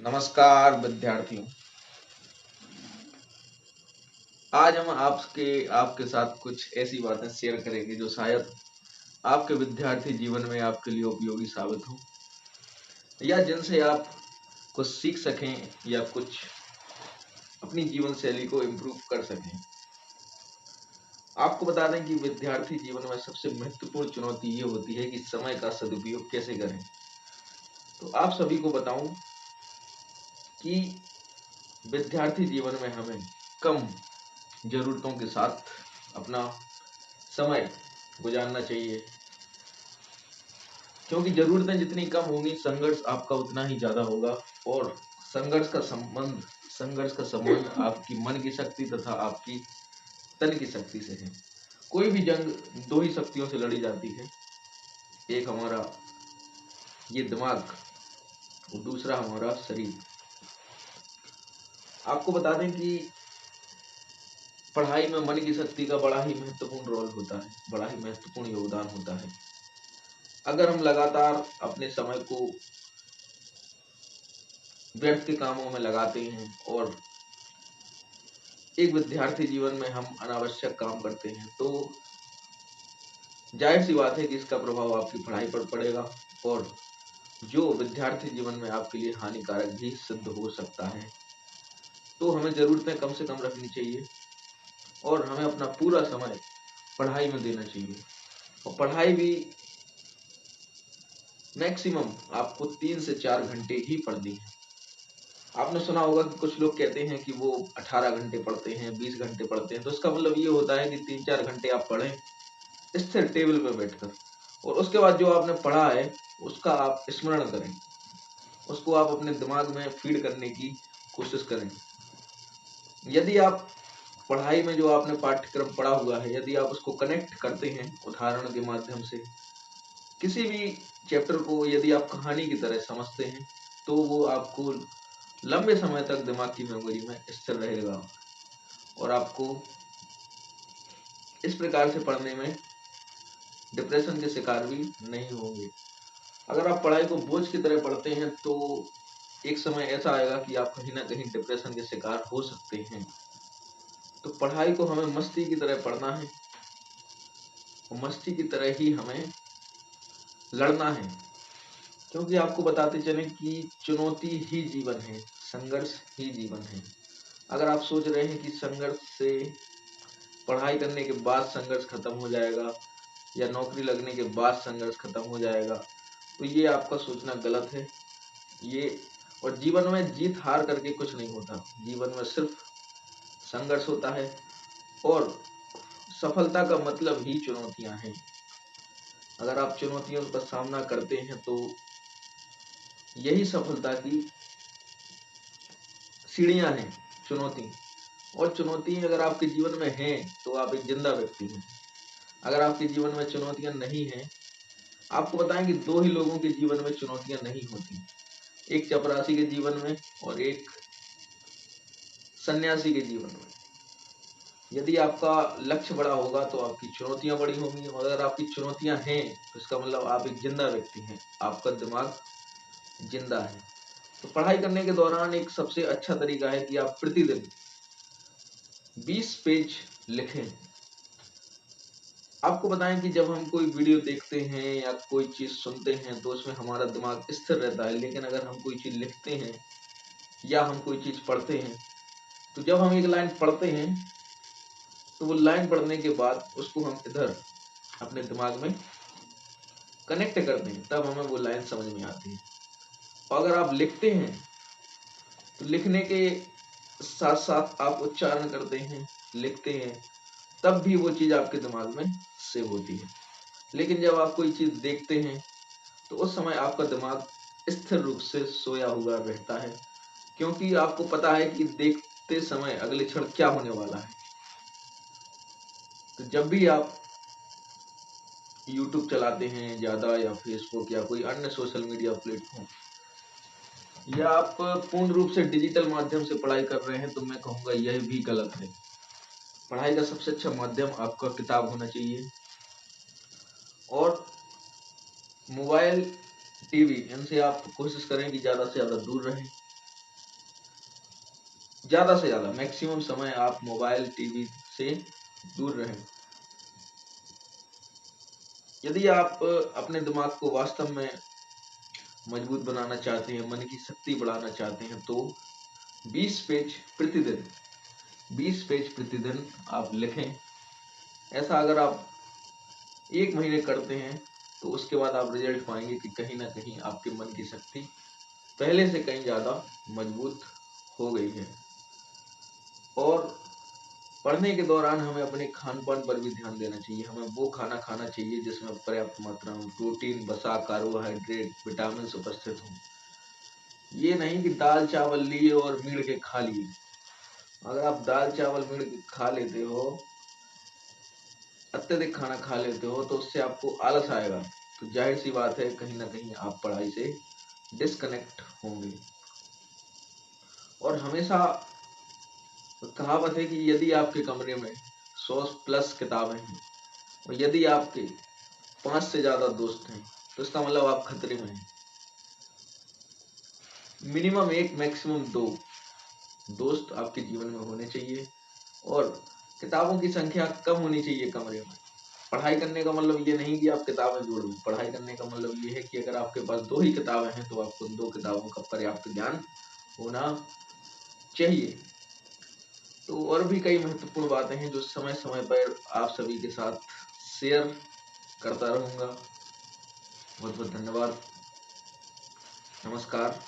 नमस्कार विद्यार्थियों। आज हम आपके साथ कुछ ऐसी बातें शेयर करेंगे जो शायद आपके विद्यार्थी जीवन में आपके लिए उपयोगी साबित हो या जिनसे आप कुछ सीख सकें या कुछ अपनी जीवन शैली को इम्प्रूव कर सकें। आपको बता दें कि विद्यार्थी जीवन में सबसे महत्वपूर्ण चुनौती ये होती है कि समय का सदुपयोग कैसे करें। तो आप सभी को बताऊं कि विद्यार्थी जीवन में हमें कम जरूरतों के साथ अपना समय गुजारना चाहिए, क्योंकि जरूरतें जितनी कम होंगी संघर्ष आपका उतना ही ज्यादा होगा। और संघर्ष का संबंध आपकी मन की शक्ति तथा आपकी तन की शक्ति से है। कोई भी जंग दो ही शक्तियों से लड़ी जाती है, एक हमारा ये दिमाग और दूसरा हमारा शरीर। आपको बता दें कि पढ़ाई में मन की शक्ति का बड़ा ही महत्वपूर्ण रोल होता है, बड़ा ही महत्वपूर्ण योगदान होता है। अगर हम लगातार अपने समय को व्यर्थ के कामों में लगाते हैं और एक विद्यार्थी जीवन में हम अनावश्यक काम करते हैं, तो जाहिर सी बात है कि इसका प्रभाव आपकी पढ़ाई पर पड़ेगा और जो विद्यार्थी जीवन में आपके लिए हानिकारक भी सिद्ध हो सकता है। तो हमें जरूरतें कम से कम रखनी चाहिए और हमें अपना पूरा समय पढ़ाई में देना चाहिए। और पढ़ाई भी मैक्सिमम आपको 3 से 4 घंटे ही पढ़नी है। आपने सुना होगा कि कुछ लोग कहते हैं कि वो 18 घंटे पढ़ते हैं, 20 घंटे पढ़ते हैं। तो इसका मतलब ये होता है कि 3-4 घंटे आप पढ़ें स्थिर टेबल पर बैठकर, और उसके बाद जो आपने पढ़ा है उसका आप स्मरण करें, उसको आप अपने दिमाग में फीड करने की कोशिश करें। यदि आप पढ़ाई में जो आपने पाठ्यक्रम पढ़ा हुआ है, यदि आप उसको कनेक्ट करते हैं उदाहरण के माध्यम से, किसी भी चैप्टर को यदि आप कहानी की तरह समझते हैं, तो वो आपको लंबे समय तक दिमाग की मेमोरी में स्थिर रहेगा और आपको इस प्रकार से पढ़ने में डिप्रेशन के शिकार भी नहीं होंगे। अगर आप पढ़ाई को बोझ की तरह पढ़ते हैं तो एक समय ऐसा आएगा कि आप कहीं ना कहीं डिप्रेशन के शिकार हो सकते हैं। तो पढ़ाई को हमें मस्ती की तरह पढ़ना है और मस्ती की तरह ही हमें लड़ना है, क्योंकि आपको बताते चले कि चुनौती ही जीवन है, संघर्ष ही जीवन है। अगर आप सोच रहे हैं कि संघर्ष से पढ़ाई करने के बाद संघर्ष खत्म हो जाएगा या नौकरी लगने के बाद संघर्ष खत्म हो जाएगा, तो ये आपका सोचना गलत है। ये और जीवन में जीत हार करके कुछ नहीं होता, जीवन में सिर्फ संघर्ष होता है और सफलता का मतलब ही चुनौतियां हैं। अगर आप चुनौतियों का सामना करते हैं तो यही सफलता की सीढ़ियां हैं, चुनौती। और चुनौती अगर आपके जीवन में है तो आप एक जिंदा व्यक्ति हैं। अगर आपके जीवन में चुनौतियां नहीं हैं, आपको बताएं कि दो ही लोगों के जीवन में चुनौतियां नहीं होती, एक चपरासी के जीवन में और एक सन्यासी के जीवन में। यदि आपका लक्ष्य बड़ा होगा तो आपकी चुनौतियां बड़ी होंगी, और अगर आपकी चुनौतियां हैं तो इसका मतलब आप एक जिंदा व्यक्ति हैं, आपका दिमाग जिंदा है। तो पढ़ाई करने के दौरान एक सबसे अच्छा तरीका है कि आप प्रतिदिन 20 पेज लिखें। आपको बताएं कि जब हम कोई वीडियो देखते हैं या कोई चीज सुनते हैं तो उसमें हमारा दिमाग स्थिर रहता है, लेकिन अगर हम कोई चीज लिखते हैं या हम कोई चीज पढ़ते हैं, तो जब हम एक लाइन पढ़ते हैं तो वो लाइन पढ़ने के बाद उसको हम इधर अपने दिमाग में कनेक्ट करते हैं, तब हमें वो लाइन समझ में आती है। और अगर आप लिखते हैं तो लिखने के साथ साथ आप उच्चारण करते हैं, लिखते हैं, तब भी वो चीज आपके दिमाग में सेव होती है। लेकिन जब आप कोई चीज देखते हैं तो उस समय आपका दिमाग स्थिर रूप से सोया हुआ रहता है, क्योंकि आपको पता है कि देखते समय अगले क्षण क्या होने वाला है। तो जब भी आप YouTube चलाते हैं ज्यादा या फेसबुक या कोई अन्य सोशल मीडिया प्लेटफॉर्म, या आप पूर्ण रूप से डिजिटल माध्यम से पढ़ाई कर रहे हैं, तो मैं कहूँगा यह भी गलत है। पढ़ाई का सबसे अच्छा माध्यम आपका किताब होना चाहिए, और मोबाइल, टीवी, इनसे आप कोशिश करें कि ज़्यादा से ज़्यादा दूर रहें। ज़्यादा से ज़्यादा मैक्सिमम समय आप मोबाइल टीवी से दूर रहें। यदि आप अपने दिमाग को वास्तव में मजबूत बनाना चाहते हैं, मन की शक्ति बढ़ाना चाहते हैं, तो 20 पेज प्रतिदिन 20 पेज प्रतिदिन आप लिखें। ऐसा अगर आप 1 महीने करते हैं तो उसके बाद आप रिजल्ट पाएंगे कि कहीं ना कहीं आपके मन की शक्ति पहले से कहीं ज़्यादा मजबूत हो गई है। और पढ़ने के दौरान हमें अपने खान-पान पर भी ध्यान देना चाहिए। हमें वो खाना खाना चाहिए जिसमें पर्याप्त मात्रा में प्रोटीन, वसा, कार्बोहाइड्रेट, विटामिन्स उपस्थित हों। ये नहीं कि दाल-चावल लिए और मीड़ के खा लिए। अगर आप दाल-चावल मीड़ के खा लेते हो, अत्यधिक खाना खा लेते हो, तो उससे आपको आलस आएगा। तो ज़ाहिर-सी बात है कहीं न कहीं आप पढ़ाई से डिस्कनेक्ट होंगे। और हमेशा कहावत है कि यदि आपके कमरे में 100 प्लस किताबें हैं और यदि आपके 5 से ज़्यादा दोस्त हैं, तो इसका मतलब आप खतरे में हैं। मिनिमम 1 मैक्सिमम 2 दोस्त आपके जीवन में होने चाहिए और किताबों की संख्या कम होनी चाहिए कमरे में। पढ़ाई करने का मतलब ये नहीं कि आप किताबें जोड़ लो। पढ़ाई करने का मतलब ये है कि अगर आपके पास 2 ही किताबें हैं, तो आपको उन 2 किताबों का पर्याप्त ज्ञान होना चाहिए। तो और भी कई महत्वपूर्ण बातें हैं जो समय-समय पर आप सभी के साथ शेयर करता रहूँगा। बहुत-बहुत धन्यवाद। नमस्कार।